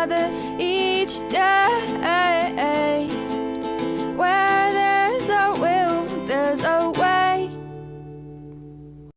together each day. Where there's a will, there's a way.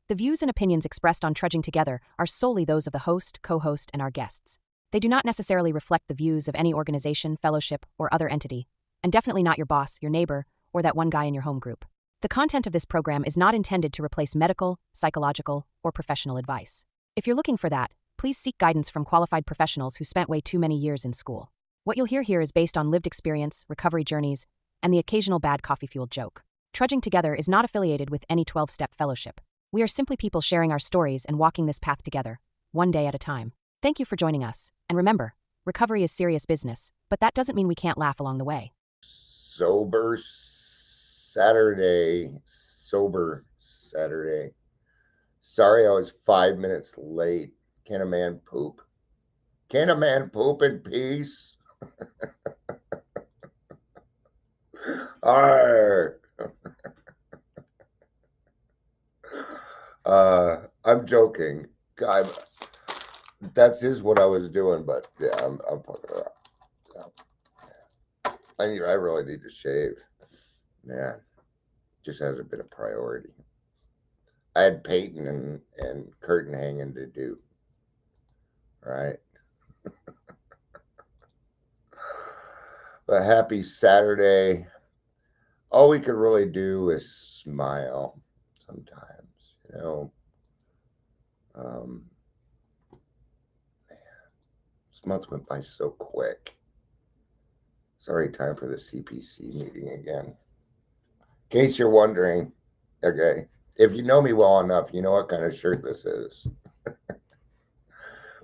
The views and opinions expressed on Trudging Together are solely those of the host, co-host, and our guests. They do not necessarily reflect the views of any organization, fellowship, or other entity, and definitely not your boss, your neighbor, or that one guy in your home group. The content of this program is not intended to replace medical, psychological, or professional advice. If you're looking for that, please seek guidance from qualified professionals who spent way too many years in school. What you'll hear here is based on lived experience, recovery journeys, and the occasional bad coffee-fueled joke. Trudging Together is not affiliated with any 12-step fellowship. We are simply people sharing our stories and walking this path together, one day at a time. Thank you for joining us, and remember, recovery is serious business, but that doesn't mean we can't laugh along the way. Sober Saturday. Sorry I was 5 minutes late. Can a man poop? Can a man poop in peace? Arr. I'm joking. God, that's what I was doing, but yeah, I'm fucking around. So, I really need to shave. Man, just hasn't been a priority. I had Peyton and curtain hanging to do. Right? But happy Saturday. All we could really do is smile sometimes, you know. Man, this month went by so quick. It's already time for the CPC meeting again. In case you're wondering, okay, if you know me well enough, you know what kind of shirt this is.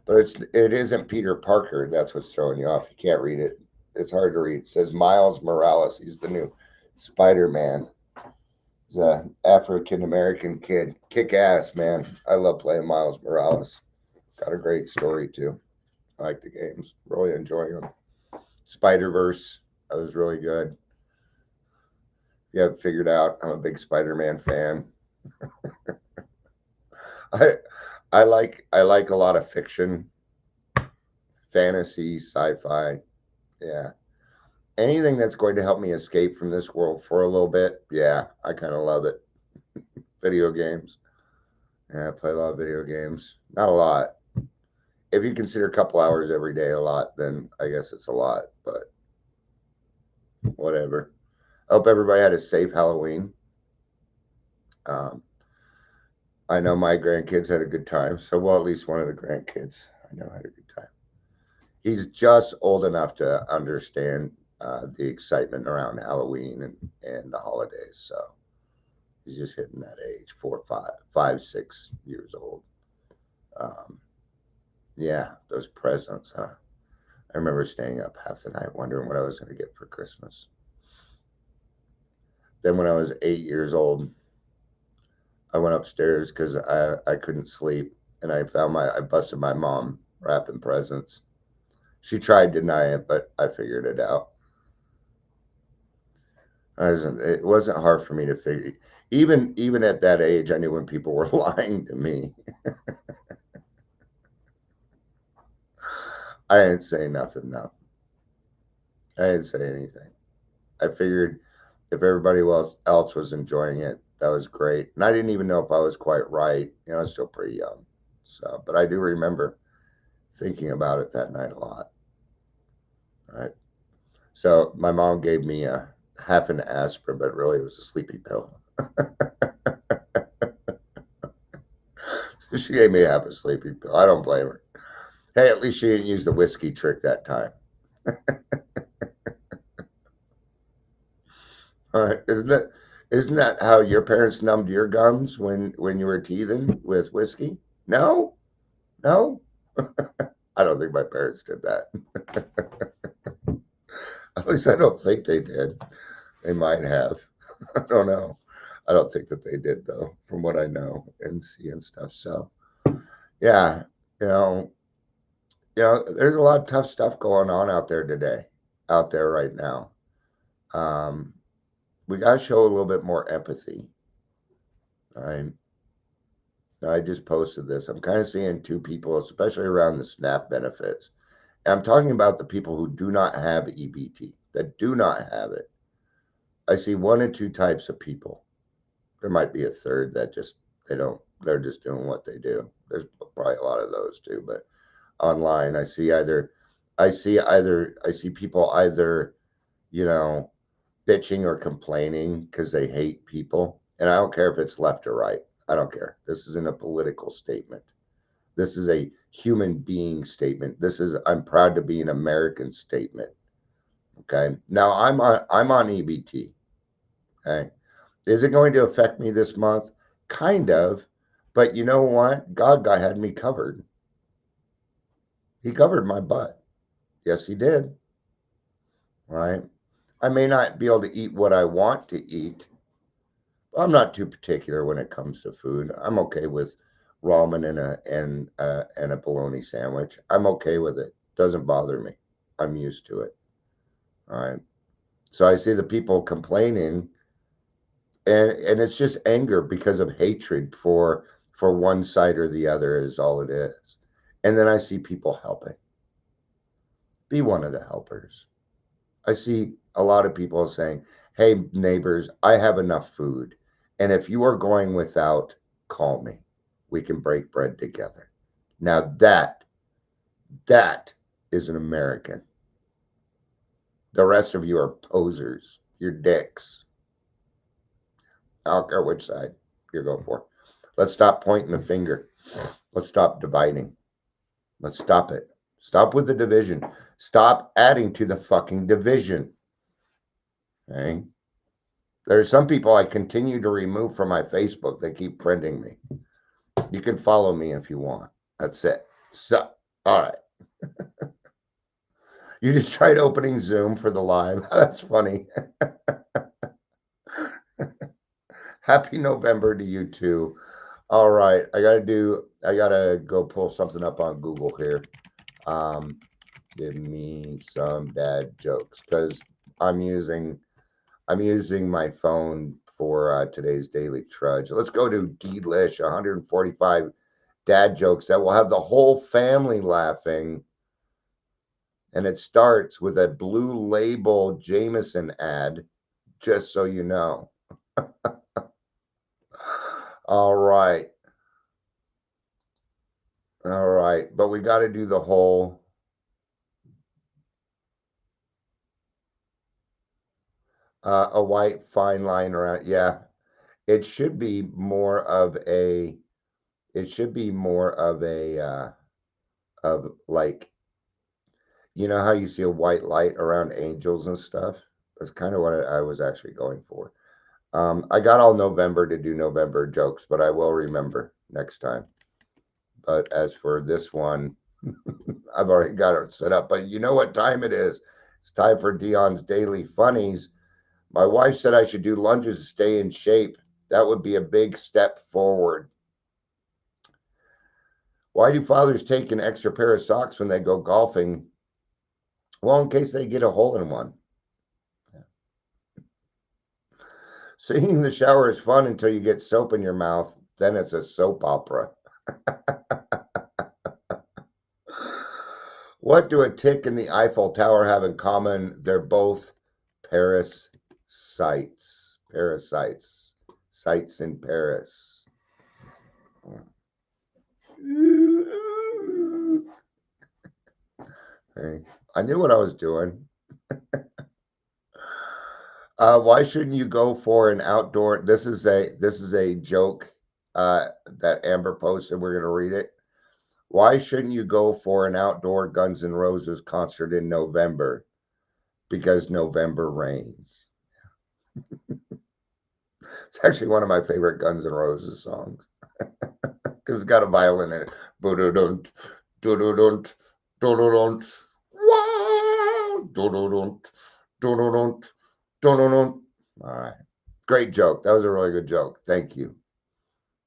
But it isn't Peter Parker. That's what's throwing you off. You can't read it. It's hard to read. It says Miles Morales. He's the new Spider-Man. He's an African-American kid. Kick ass, man. I love playing Miles Morales. Got a great story, too. I like the games. Really enjoying them. Spider-Verse. That was really good. If you haven't figured out, I'm a big Spider-Man fan. I like a lot of fiction, fantasy, sci-fi. Yeah. Anything that's going to help me escape from this world for a little bit, yeah, I kind of love it. Video games. Yeah, I play a lot of video games. Not a lot. If you consider a couple hours every day a lot, then I guess it's a lot, but whatever. I hope everybody had a safe Halloween. I know my grandkids had a good time, so well, at least one of the grandkids I know had a good time. He's just old enough to understand the excitement around Halloween and the holidays, so he's just hitting that age, 5, 6 years old. Yeah, those presents, huh? I remember staying up half the night wondering what I was going to get for Christmas. Then when I was 8 years old, I went upstairs because I couldn't sleep, and I busted my mom wrapping presents. She tried to deny it, but I figured it out. It wasn't hard for me to figure. Even at that age, I knew when people were lying to me. I didn't say nothing, though. I didn't say anything. I figured if everybody else was enjoying it, that was great. And I didn't even know if I was quite right. You know, I was still pretty young. So, but I do remember thinking about it that night a lot. All right. So my mom gave me a half an aspirin, but really it was a sleepy pill. She gave me half a sleepy pill. I don't blame her. Hey, at least she didn't use the whiskey trick that time. All right. Isn't that how your parents numbed your gums when you were teething with whiskey? No? I don't think my parents did that. At least I don't think they did. They might have. I don't know. I don't think that they did, though, from what I know and see and stuff. So, yeah, there's a lot of tough stuff going on out there right now. We got to show a little bit more empathy. I just posted this. I'm kind of seeing two people, especially around the SNAP benefits, I'm talking about the people who do not have EBT, that do not have it. I see one or two types of people. There might be a third that just, they're just doing what they do. There's probably a lot of those too, but online I see people either, bitching or complaining because they hate people. And I don't care if it's left or right. I don't care. This isn't a political statement. This is a human being statement. This is, I'm proud to be an American statement. Okay. Now I'm on EBT. Okay. Is it going to affect me this month? Kind of. But you know what? God had me covered. He covered my butt. Yes, he did. Right. I may not be able to eat what I want to eat. I'm not too particular when it comes to food. I'm okay with ramen and a bologna sandwich. I'm okay with it. Doesn't bother me. I'm used to it. All right. So I see the people complaining, and it's just anger because of hatred for one side or the other is all it is. And then I see people helping. Be one of the helpers. I see a lot of people saying, "Hey neighbors, I have enough food. And if you are going without, call me. We can break bread together." Now that is an American. The rest of you are posers. You're dicks. I don't care which side you go for. Let's stop pointing the finger. Let's stop dividing. Let's stop it. Stop with the division. Stop adding to the fucking division. Okay? There are some people I continue to remove from my Facebook. They keep friending me. You can follow me if you want. That's it. So, all right. You just tried opening Zoom for the live. That's funny. Happy November to you too. All right. I gotta go pull something up on Google here. Give me some dad jokes because I'm using my phone for today's Daily Trudge. Let's go to Delish, 145 dad jokes that will have the whole family laughing. And it starts with a Blue Label Jameson ad, just so you know. All right. All right. But we got to do the whole. A white fine line around. Yeah. It should be more of a, of like, you know how you see a white light around angels and stuff? That's kind of what I was actually going for. I got all November to do November jokes, but I will remember next time. But as for this one, I've already got it set up. But you know what time it is? It's time for Dion's Daily Funnies. My wife said I should do lunges to stay in shape. That would be a big step forward. Why do fathers take an extra pair of socks when they go golfing? Well, in case they get a hole in one. Singing in the shower is fun until you get soap in your mouth. Then it's a soap opera. What do a tick and the Eiffel Tower have in common? They're both parasites. Parasites. Sites in Paris. Hey, I knew what I was doing. Why shouldn't you go for an outdoor? This is a joke that Amber posted. We're gonna read it. Why shouldn't you go for an outdoor Guns N' Roses concert in November? Because November rains. It's actually one of my favorite Guns N' Roses songs because it's got a violin in it. Do-do-dunt, do-do-dunt, do-do-dunt, wow, do-do-dunt, do-do-dunt, do-do-dunt. All right. Great joke. That was a really good joke. Thank you.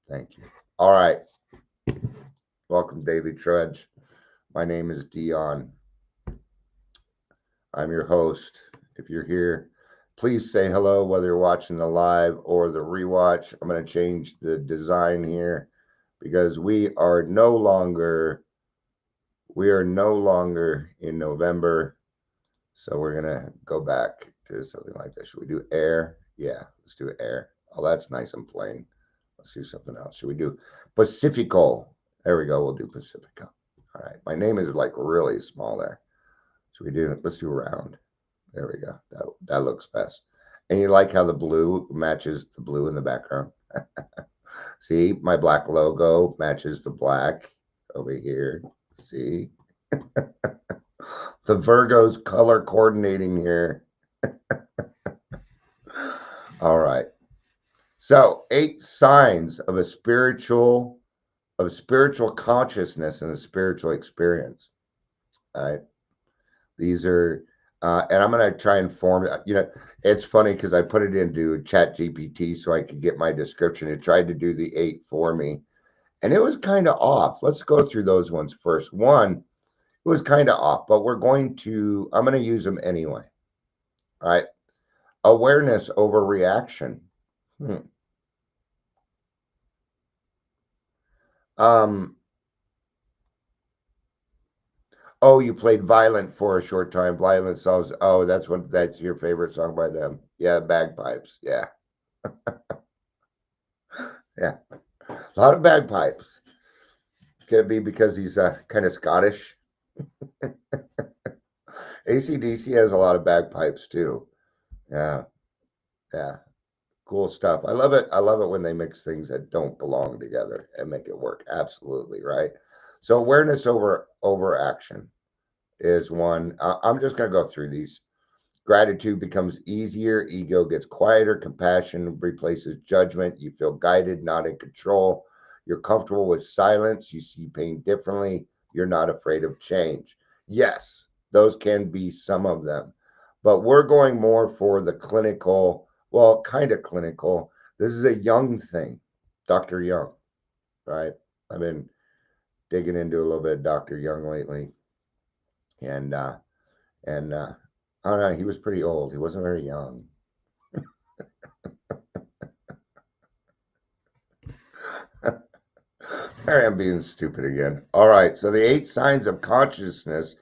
Thank you. All right. Welcome, Daily Trudge. My name is Dion. I'm your host. If you're here, please say hello, whether you're watching the live or the rewatch. I'm going to change the design here because we are no longer We are no longer in November, so we're gonna go back to something like this. Should we do air? Yeah, let's do air. Oh, that's nice and plain. Let's do something else. Should we do Pacifico? There we go. We'll do Pacifico. All right. My name is like really small there. Should we do? Let's do round. There we go. That looks best. And you like how the blue matches the blue in the background? See, my black logo matches the black over here. See? The Virgo's color coordinating here. All right. So, 8 signs of a spiritual consciousness and a spiritual experience. All right. These are and I'm going to try and form, it's funny because I put it into Chat GPT so I could get my description. It tried to do the 8 for me, and it was kind of off. Let's go through those ones first. One, it was kind of off, but I'm going to use them anyway. All right. Awareness over reaction. Oh, you played Violent for a short time. Violent songs. Oh, that's your favorite song by them. Yeah, bagpipes. Yeah. Yeah. A lot of bagpipes. Could it be because he's kind of Scottish? AC/DC has a lot of bagpipes too. Yeah. Yeah. Cool stuff. I love it. I love it when they mix things that don't belong together and make it work. Absolutely, right? So awareness over action is one. I'm just going to go through these. Gratitude becomes easier. Ego gets quieter. Compassion replaces judgment. You feel guided, not in control. You're comfortable with silence. You see pain differently. You're not afraid of change. Yes, those can be some of them, but we're going more for the clinical, well, kind of clinical. This is a Jung thing, Dr. Jung, right? I've been digging into a little bit of Dr. Jung lately, and I don't know, he was pretty old. He wasn't very young. I am being stupid again. All right. So the 8 signs of consciousness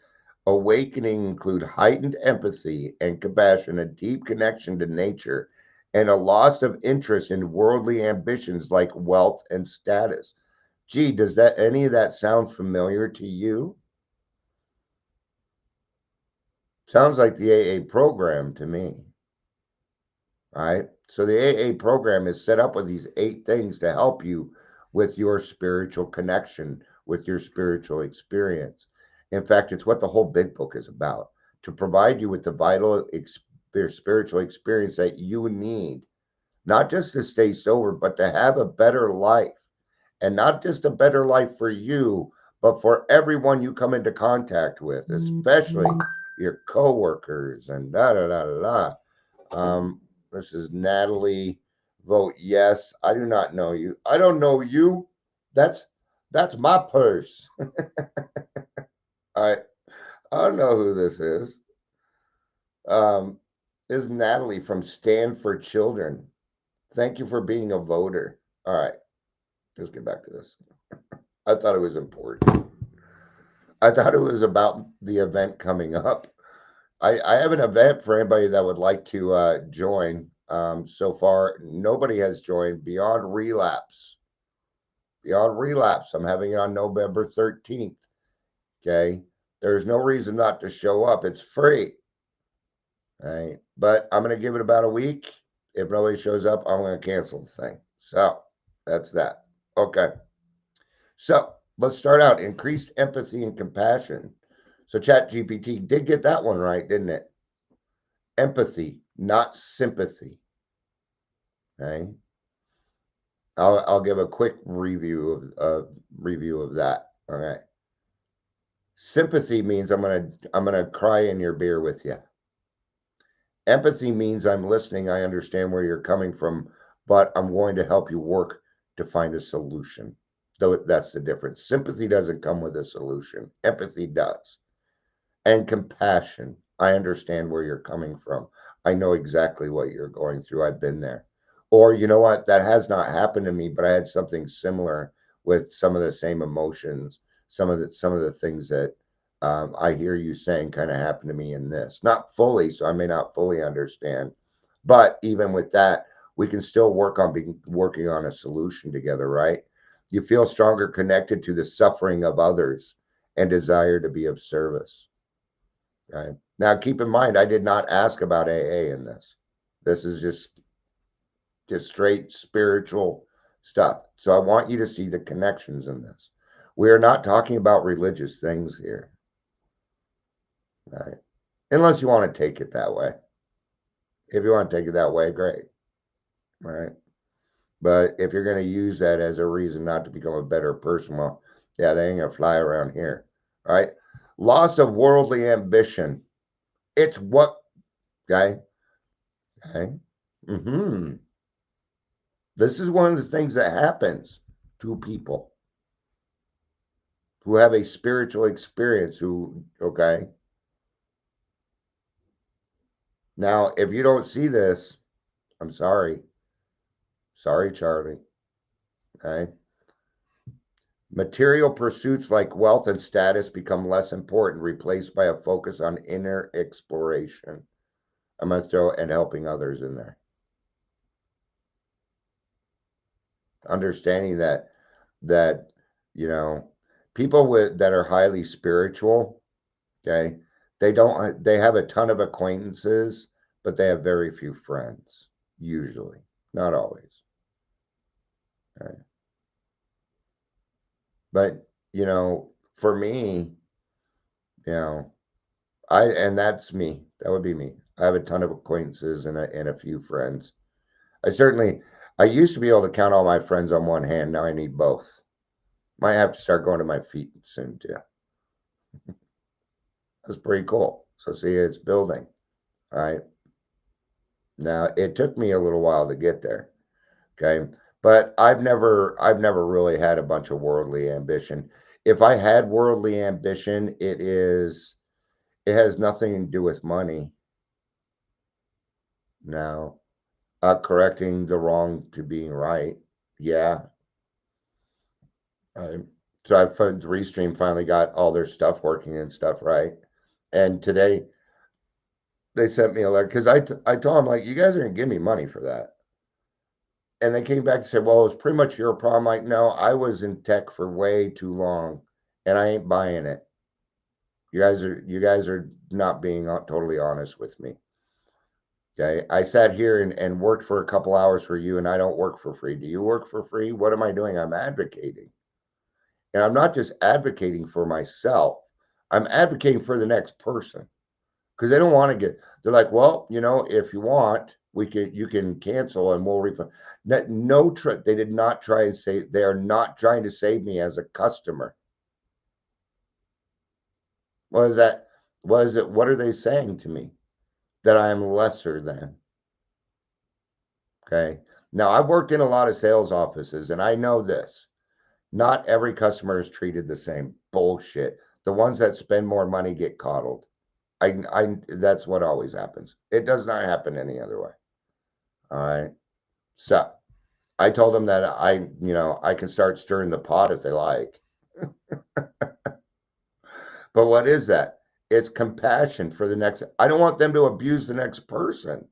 awakening include heightened empathy and compassion, a deep connection to nature, and a loss of interest in worldly ambitions like wealth and status. Gee, does that any of that sound familiar to you? Sounds like the AA program to me. Right? So the AA program is set up with these 8 things to help you with your spiritual connection, with your spiritual experience. In fact, it's what the whole big book is about, to provide you with the vital spiritual experience that you need, not just to stay sober, but to have a better life. And not just a better life for you, but for everyone you come into contact with, especially your coworkers and da da da da. This is Natalie. Vote yes. I do not know you. I don't know you. That's my purse. All right. I don't know who this is. This is Natalie from Stand for Children. Thank you for being a voter. All right. Let's get back to this. I thought it was important. I thought it was about the event coming up. I have an event for anybody that would like to join. So far, nobody has joined. Beyond Relapse. Beyond Relapse. I'm having it on November 13th. Okay. There's no reason not to show up. It's free. All right. But I'm going to give it about a week. If nobody shows up, I'm going to cancel the thing. So that's that. Okay. So let's start out. Increased empathy and compassion. So ChatGPT did get that one right, didn't it? Empathy, not sympathy. Okay. I'll give a quick review of that. All right. Sympathy means I'm gonna cry in your beer with you. Empathy means I'm listening. I understand where you're coming from, but I'm going to help you work to find a solution. Though that's the difference. Sympathy doesn't come with a solution. Empathy does. And compassion. I understand where you're coming from. I know exactly what you're going through. I've been there. Or, you know what? That has not happened to me, but I had something similar with some of the same emotions. some of the things that I hear you saying kind of happened to me in this. Not fully, so I may not fully understand. But even with that, we can still working on a solution together, right? You feel stronger connected to the suffering of others and desire to be of service. Okay. Now, keep in mind, I did not ask about AA in this. This is just straight spiritual stuff. So I want you to see the connections in this. We are not talking about religious things here, right? Unless you want to take it that way. If you want to take it that way, great, right? But if you're going to use that as a reason not to become a better person, well, yeah, they ain't going to fly around here, right? Loss of worldly ambition. It's what, guy? Okay. This is one of the things that happens to people who have a spiritual experience okay. Now, if you don't see this, I'm sorry. Sorry, Charlie. Okay. Material pursuits like wealth and status become less important, replaced by a focus on inner exploration. I'm going to throw and helping others in there. Understanding that people that are highly spiritual, okay, they have a ton of acquaintances, but they have very few friends, usually, not always. Okay. But for me, and that's me. That would be me. I have a ton of acquaintances and a few friends. I used to be able to count all my friends on one hand. Now I need both. Might have to start going to my feet soon too. That's pretty cool. So see, it's building. All right. Now it took me a little while to get there. Okay. But I've never really had a bunch of worldly ambition. If I had worldly ambition, it has nothing to do with money. Now, correcting the wrong to being right. Yeah. So Restream finally got all their stuff working and stuff right. And today they sent me a letter because I told them, like, you guys are gonna give me money for that. And they came back and said, well, it was pretty much your problem. Like, no, I was in tech for way too long and I ain't buying it. You guys are not being totally honest with me. Okay. I sat here and worked for a couple hours for you, and I don't work for free. Do you work for free? What am I doing? I'm advocating. And I'm not just advocating for myself. I'm advocating for the next person. Because they don't want to they're like, well, if you want, you can cancel and we'll refund. They did not try and say, they are not trying to save me as a customer. What is that? What are they saying to me? That I am lesser than. Okay. Now, I've worked in a lot of sales offices and I know this. Not every customer is treated the same. Bullshit. The ones that spend more money get coddled. That's what always happens. It does not happen any other way. All right. So I told them that I can start stirring the pot if they like. But what is that? It's compassion for the next. I don't want them to abuse the next person.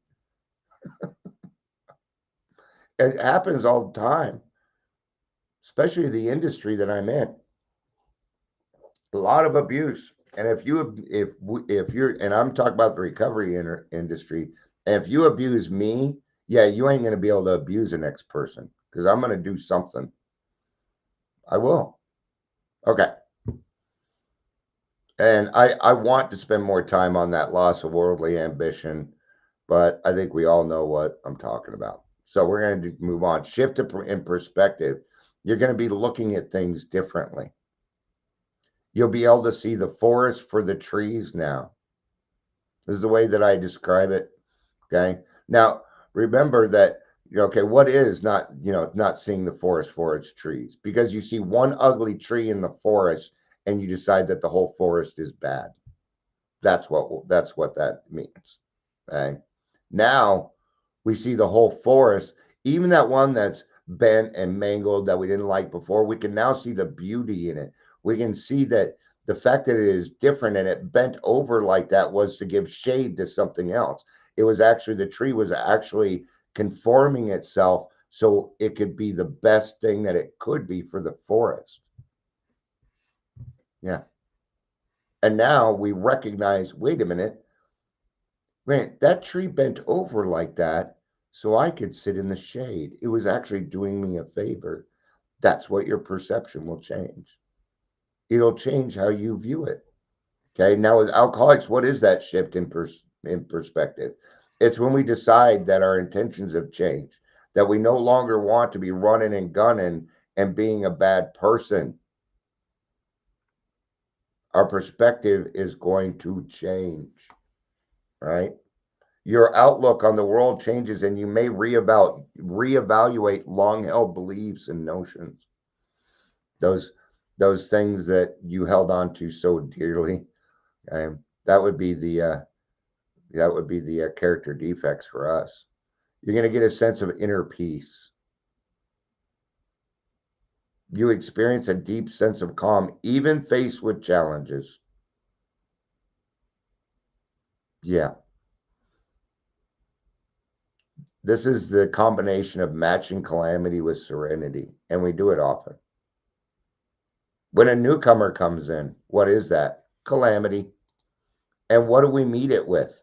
It happens all the time, especially the industry that I'm in. A lot of abuse. And if you're, and I'm talking about the recovery industry, and if you abuse me, yeah, you ain't going to be able to abuse the next person because I'm going to do something. I will. Okay. And I want to spend more time on that loss of worldly ambition, but I think we all know what I'm talking about. So we're going to move on. Shift in perspective. You're going to be looking at things differently. You'll be able to see the forest for the trees now. This is the way that I describe it. Okay. Now, remember that, okay, what is not seeing the forest for its trees? Because you see one ugly tree in the forest and you decide that the whole forest is bad. That's what that means. Okay. Now we see the whole forest, even that one that's bent and mangled that we didn't like before. We can now see the beauty in it. we can see that the fact that it is different and it bent over like that was to give shade to something else. It was actually, the tree was actually conforming itself so it could be the best thing that it could be for the forest. Yeah. And now we recognize, wait a minute, man, that tree bent over like that so I could sit in the shade. It was actually doing me a favor. That's what your perception will change. It'll change how you view it. Okay. Now, with alcoholics, what is that shift in perspective? It's when we decide that our intentions have changed, that we no longer want to be running and gunning and being a bad person. Our perspective is going to change, right? Your outlook on the world changes, and you may reevaluate long-held beliefs and notions. Those things that you held on to so dearly. That would be the character defects for us. You're going to get a sense of inner peace. You experience a deep sense of calm, even faced with challenges. Yeah. This is the combination of matching calamity with serenity, and we do it often. When a newcomer comes in, what is that? Calamity. And what do we meet it with?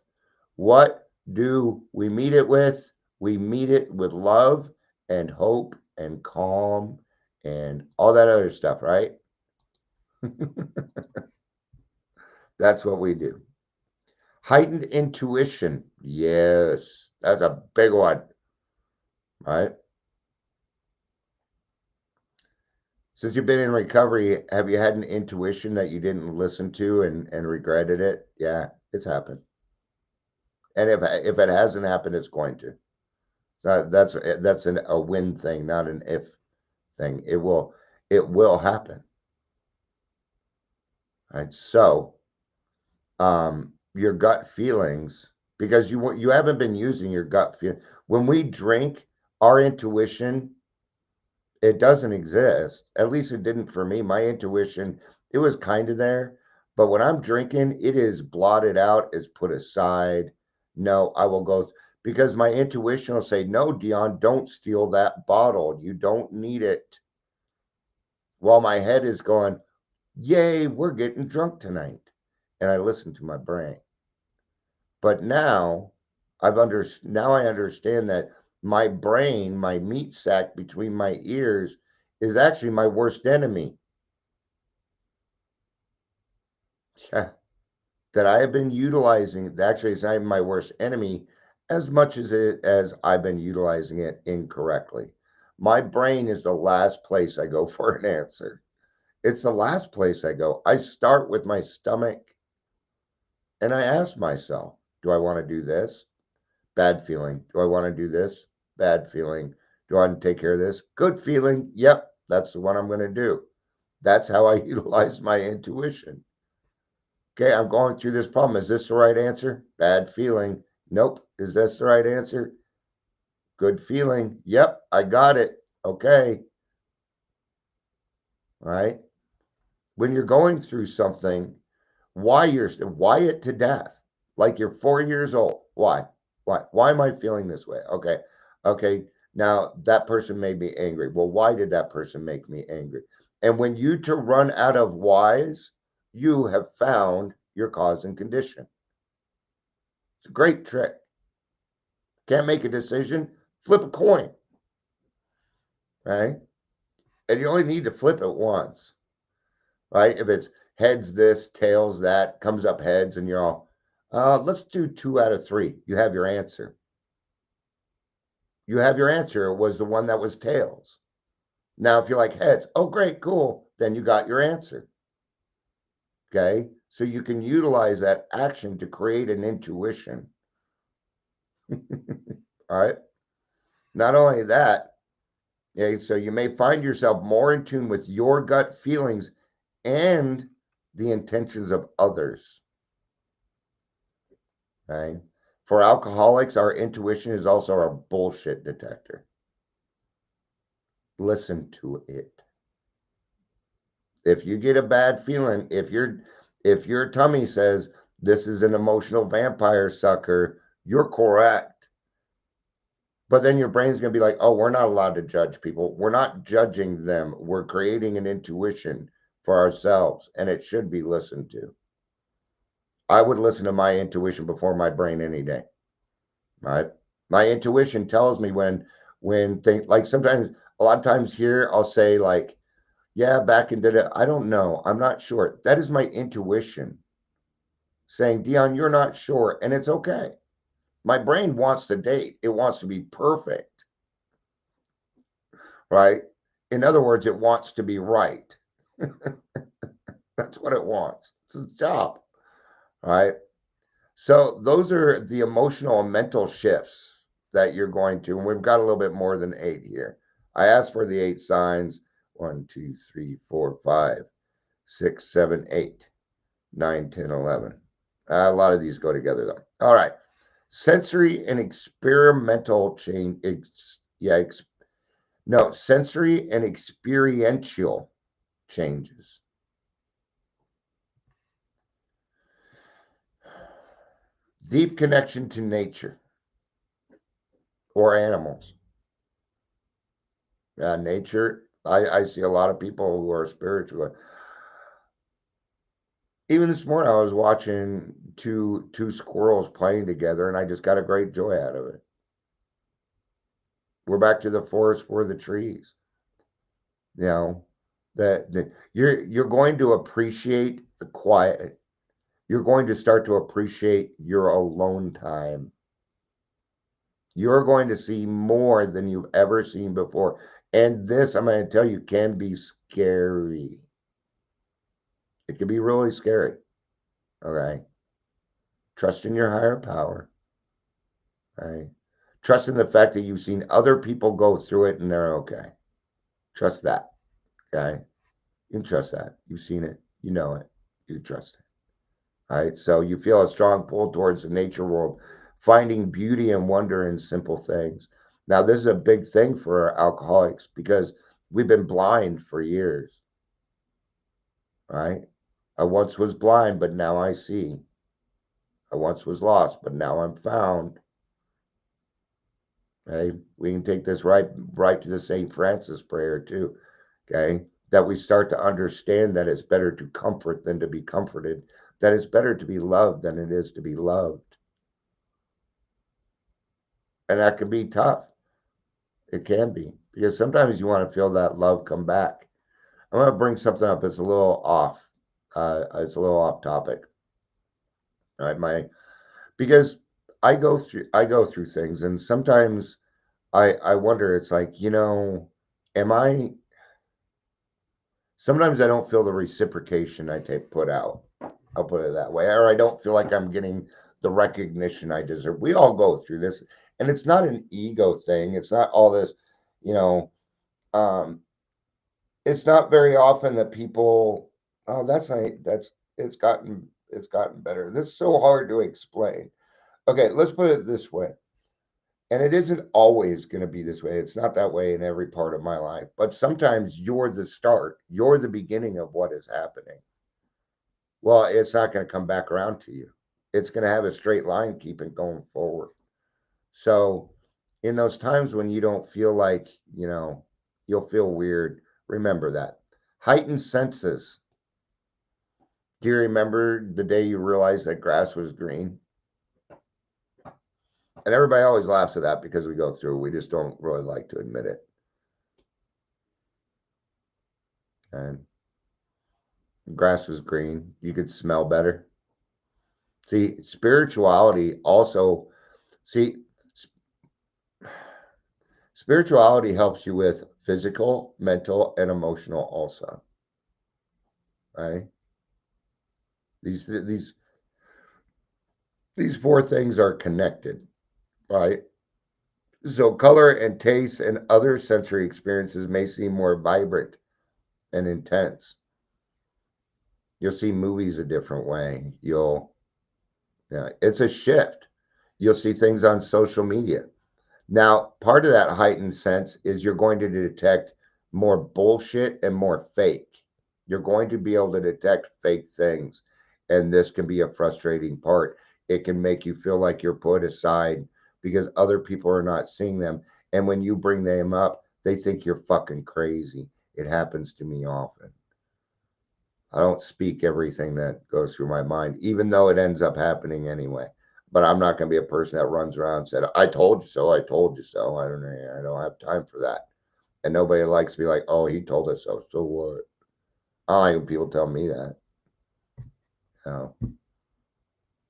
What do we meet it with? We meet it with love and hope and calm and all that other stuff, right? That's what we do. Heightened intuition. Yes, that's a big one, right? Since you've been in recovery, have you had an intuition that you didn't listen to and regretted it? Yeah, it's happened. And if it hasn't happened, it's going to. That's a when thing, not an if thing. It will happen. Right. So, your gut feelings, because you haven't been using your gut feel. When we drink, our intuition, it doesn't exist. At least it didn't for me. My intuition, it was kind of there, but when I'm drinking, it is blotted out, it's put aside. No, I will go because my intuition will say, no, Dion, don't steal that bottle. You don't need it. While my head is going, yay, we're getting drunk tonight. And I listen to my brain. But now I understand that my brain, my meat sack between my ears, is actually my worst enemy. Yeah, that I have been utilizing. Actually, it's not my worst enemy as much as I've been utilizing it incorrectly. My brain is the last place I go for an answer. It's the last place I go. I start with my stomach and I ask myself, do I want to do this? Bad feeling. Do I want to do this? Bad feeling. Do I want to take care of this? Good feeling. Yep, that's the one I'm going to do. That's how I utilize my intuition. Okay, I'm going through this problem. Is this the right answer? Bad feeling. Nope. Is this the right answer? Good feeling. Yep, I got it. Okay. All right. When you're going through something, why it to death? Like you're 4 years old. Why? Why am I feeling this way? Okay. Now that person made me angry. Well, why did that person make me angry? And when you to run out of whys, you have found your cause and condition. It's a great trick. Can't make a decision? Flip a coin. Right? And you only need to flip it once. Right? If it's heads this, tails that, comes up heads, and you're all, let's do 2 out of 3. You have your answer. You have your answer. It was the one that was tails. Now, if you're like heads, oh, great, cool. Then you got your answer. Okay. So you can utilize that action to create an intuition. All right. Not only that, okay, so you may find yourself more in tune with your gut feelings and the intentions of others. Okay. For alcoholics, our intuition is also our bullshit detector. Listen to it. If you get a bad feeling, if your tummy says this is an emotional vampire sucker, you're correct. But then your brain's going to be like, oh, we're not allowed to judge people. We're not judging them. We're creating an intuition for ourselves, and it should be listened to. I would listen to my intuition before my brain any day. Right? My intuition tells me when things, like sometimes, a lot of times here, I'll say like, yeah, back in the, I don't know. I'm not sure. That is my intuition saying, Dion, you're not sure. And it's okay. My brain wants the date. It wants to be perfect. Right? In other words, it wants to be right. That's what it wants. It's its job. Right? So those are the emotional and mental shifts that you're going to, and we've got a little bit more than 8 here. I asked for the 8 signs. 1, 2, 3, 4, 5, 6, 7, 8, 9, 10, 11. A lot of these go together though. All right. Sensory and experimental change. Sensory and experiential changes. Deep connection to nature or animals. Nature. I see a lot of people who are spiritual. Even this morning, I was watching two squirrels playing together, and I just got a great joy out of it. We're back to the forest for the trees. You know, that you're going to appreciate the quiet. You're going to start to appreciate your alone time. You're going to see more than you've ever seen before. And this, I'm going to tell you, can be scary. It can be really scary. Okay. Trust in your higher power. Right. Trust in the fact that you've seen other people go through it and they're okay. Trust that. Okay. You can trust that. You've seen it. You know it. You trust it. All right. So you feel a strong pull towards the nature world, finding beauty and wonder in simple things. Now, this is a big thing for alcoholics because we've been blind for years. Right. I once was blind, but now I see. I once was lost, but now I'm found. Okay. We can take this right to the St. Francis prayer too. Okay. That we start to understand that it's better to comfort than to be comforted, that it's better to be loved than it is to be loved. And that can be tough. It can be, because sometimes you want to feel that love come back. I'm going to bring something up that's a little off. It's a little off topic. All right. Because I go through things, and sometimes I wonder, it's like, sometimes I don't feel the reciprocation I put out. I'll put it that way. Or I don't feel like I'm getting the recognition I deserve. We all go through this, and it's not an ego thing. It's not all this, it's not very often that people, oh, it's gotten better. This is so hard to explain. Okay, let's put it this way. And it isn't always going to be this way. It's not that way in every part of my life. But sometimes you're the start. You're the beginning of what is happening. Well, it's not going to come back around to you. It's going to have a straight line keeping going forward. So in those times when you don't feel like, you'll feel weird, remember that. Heightened senses. Do you remember the day you realized that grass was green? And everybody always laughs at that because we go through. We just don't really like to admit it. And grass was green. You could smell better. See, spirituality also, spirituality helps you with physical, mental, and emotional also. Right? These 4 things are connected, right? So color and taste and other sensory experiences may seem more vibrant and intense. You'll see movies a different way. It's a shift. You'll see things on social media. Now, part of that heightened sense is you're going to detect more bullshit and more fake. You're going to be able to detect fake things. And this can be a frustrating part. It can make you feel like you're put aside because other people are not seeing them. And when you bring them up, they think you're fucking crazy. It happens to me often. I don't speak everything that goes through my mind, even though it ends up happening anyway. But I'm not going to be a person that runs around and said, I told you so. I told you so. I don't know. I don't have time for that. And nobody likes to be like, oh, he told us so. So what? I don't like when people tell me that. No.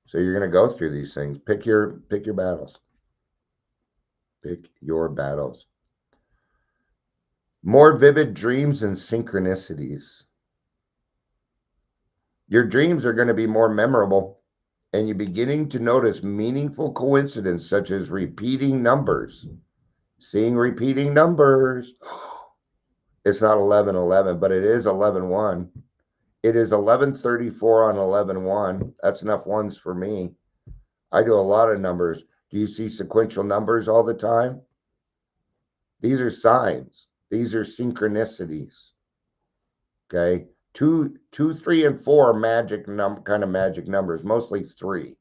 So you're going to go through these things. Pick your battles. Pick your battles. More vivid dreams and synchronicities. Your dreams are going to be more memorable, and you're beginning to notice meaningful coincidences such as repeating numbers. Seeing repeating numbers. It's not 1111, but it is 111. It is 1134 on 111. That's enough ones for me. I do a lot of numbers. Do you see sequential numbers all the time? These are signs. These are synchronicities. Okay. 2, 2, 3, and 4 are magic kind of magic numbers. Mostly 3.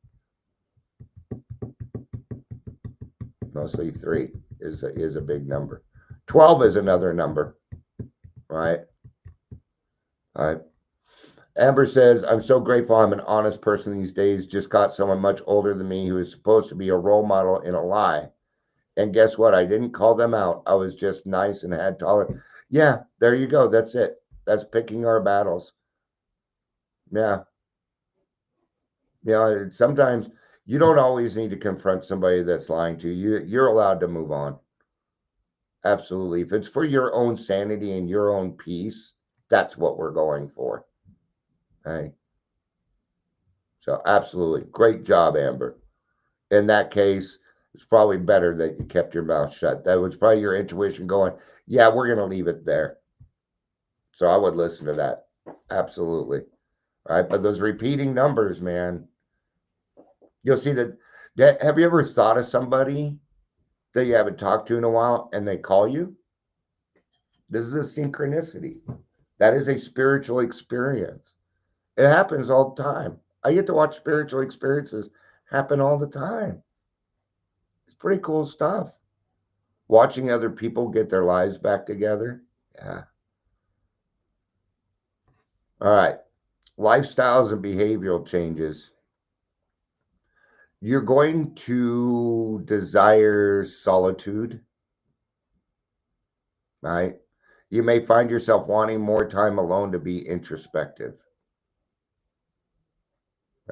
Mostly 3 is a big number. 12 is another number. Right. All right. Amber says, I'm so grateful I'm an honest person these days. Just got someone much older than me who is supposed to be a role model in a lie. And guess what? I didn't call them out. I was just nice and had tolerance. Yeah, there you go. That's it. That's picking our battles. Yeah. Yeah. Sometimes you don't always need to confront somebody that's lying to you. You're allowed to move on. Absolutely. If it's for your own sanity and your own peace, that's what we're going for. Okay. So absolutely. Great job, Amber. In that case, it's probably better that you kept your mouth shut. That was probably your intuition going, yeah, we're going to leave it there. So I would listen to that. Absolutely. Right. But those repeating numbers, man, you'll see that. Have you ever thought of somebody that you haven't talked to in a while and they call you? This is a synchronicity. That is a spiritual experience. It happens all the time. I get to watch spiritual experiences happen all the time. It's pretty cool stuff. Watching other people get their lives back together. Yeah. All right. Lifestyles and behavioral changes. You're going to desire solitude, right? You may find yourself wanting more time alone to be introspective,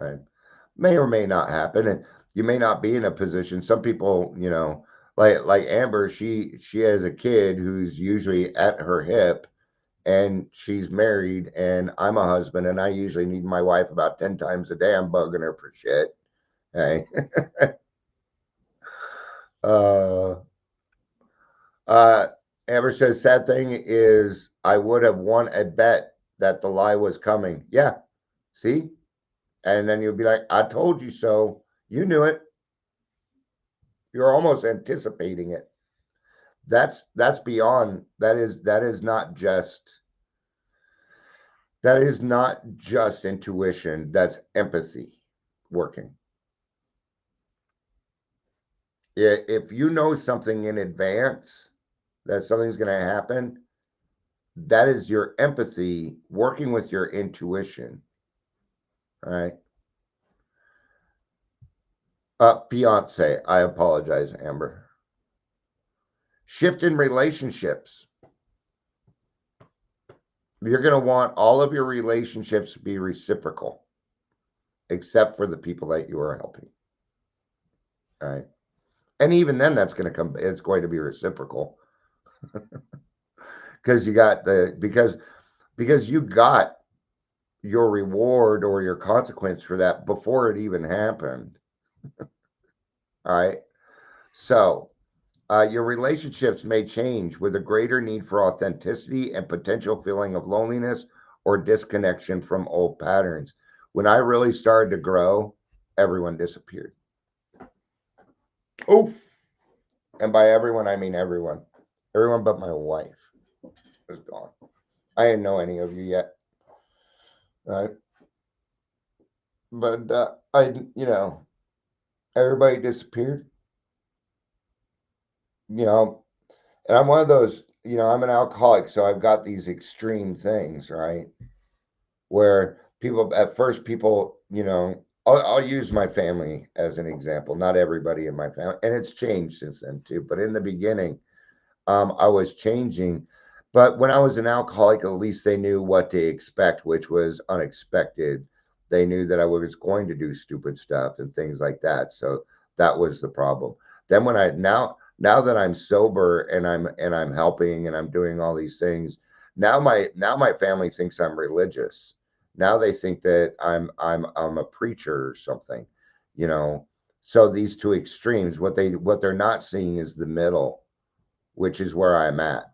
right? May or may not happen. And you may not be in a position. Some people, like Amber, she has a kid who's usually at her hip and she's married and I'm a husband and I usually need my wife about 10 times a day. I'm bugging her for shit. Hey. uh Amber says, sad thing is I would have won a bet that the lie was coming. Yeah. See? And then you'll be like, I told you so. You knew it. You're almost anticipating it. That's beyond. That is not just intuition. That's empathy working. If you know something in advance that something's going to happen, that is your empathy working with your intuition. All right. Fiance, I apologize, Amber. Shift in relationships. You're going to want all of your relationships to be reciprocal, except for the people that you are helping. All right. And even then, it's going to be reciprocal. Because you got because you got your reward or your consequence for that before it even happened. All right. So your relationships may change with a greater need for authenticity and potential feeling of loneliness or disconnection from old patterns. When I really started to grow, everyone disappeared. Oof. And by everyone, I mean everyone. Everyone but my wife is gone. I didn't know any of you yet. right? But everybody disappeared, you know, and I'm one of those, I'm an alcoholic, so I've got these extreme things, right? Where people, at first, I'll use my family as an example, not everybody in my family, and it's changed since then too. But in the beginning, I was changing. But when I was an alcoholic, at least they knew what to expect, which was unexpected. They knew that I was going to do stupid stuff and things like that. So that was the problem. Then when I now that I'm sober and I'm helping and I'm doing all these things, now my family thinks I'm religious. Now they think that I'm a preacher or something, you know. So these two extremes, what they're not seeing is the middle, which is where I'm at.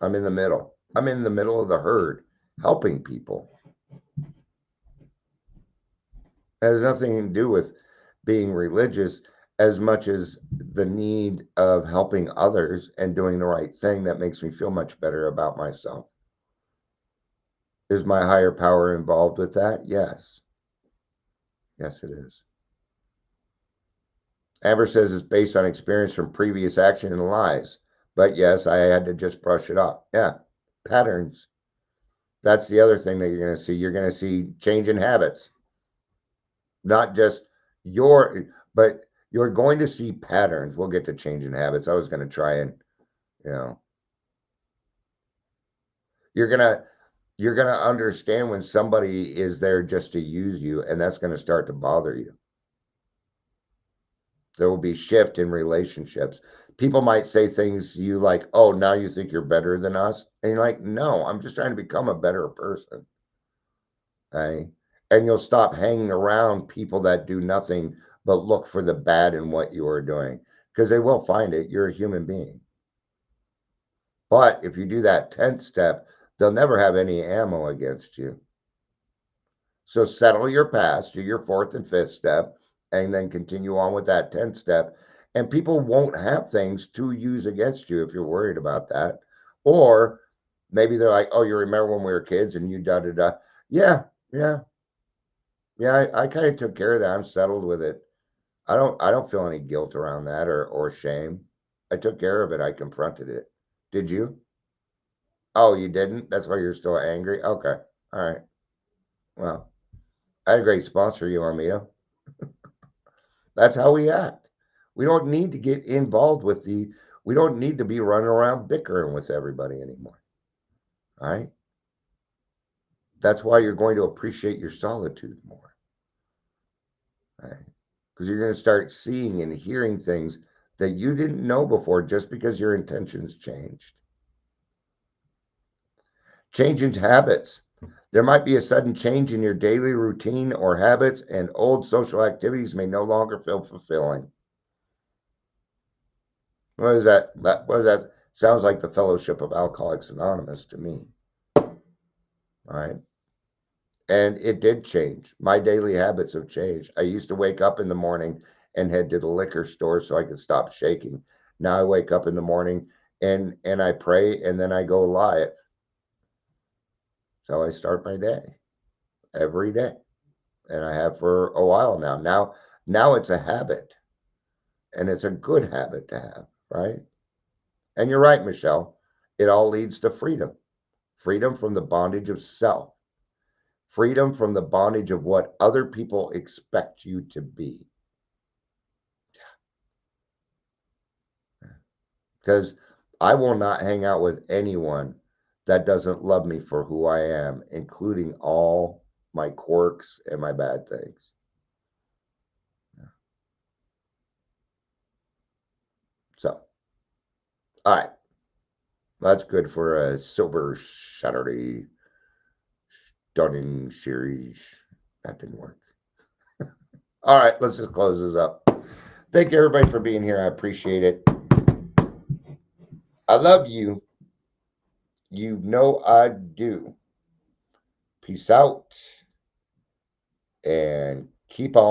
I'm in the middle. I'm in the middle of the herd, helping people. It has nothing to do with being religious as much as the need of helping others and doing the right thing that makes me feel much better about myself. Is my higher power involved with that? Yes. Yes, it is. Amber says it's based on experience from previous action and lies. But yes, I had to just brush it off. Yeah. Patterns. That's the other thing that you're going to see. You're going to see change in habits, not just but you're going to see patterns. We'll get to change in habits. I was going to try and, you know, you're going to, you're going to understand when somebody is there just to use you, and that's going to start to bother you. There will be shift in relationships. People might say things to you like, oh, now you think you're better than us. And you're like, no, I'm just trying to become a better person. Okay? And you'll stop hanging around people that do nothing but look for the bad in what you are doing, because they will find it. You're a human being. But if you do that 10th step, they'll never have any ammo against you. So settle your past, do your 4th and 5th step, and then continue on with that 10th step. And people won't have things to use against you if you're worried about that. Or maybe they're like, oh, you remember when we were kids and you da da da. Yeah, yeah. Yeah, I kind of took care of that. I'm settled with it. I don't feel any guilt around that or shame. I took care of it. I confronted it. Did you? Oh, you didn't? That's why you're still angry? Okay. All right. Well, I had a great sponsor, you want me to? That's how we act. We don't need to get involved with we don't need to be running around bickering with everybody anymore. All right. That's why you're going to appreciate your solitude more. All right. Because you're going to start seeing and hearing things that you didn't know before just because your intentions changed. Change in habits. There might be a sudden change in your daily routine or habits, and old social activities may no longer feel fulfilling. What is that? What is that? Sounds like the Fellowship of Alcoholics Anonymous to me. All right. And it did change. My daily habits have changed. I used to wake up in the morning and head to the liquor store so I could stop shaking. Now I wake up in the morning and I pray and then I go live. So I start my day every day. And I have for a while now. Now it's a habit. And it's a good habit to have, right? And you're right, Michelle. It all leads to freedom. Freedom from the bondage of self. Freedom from the bondage of what other people expect you to be. Because I will not hang out with anyone that doesn't love me for who I am, including all my quirks and my bad things. So, all right. That's good for a Sober Saturday stunning series. That didn't work. All right, let's just close this up. Thank you, everybody, for being here. I appreciate it. I love you. You know I do. Peace out. And keep on.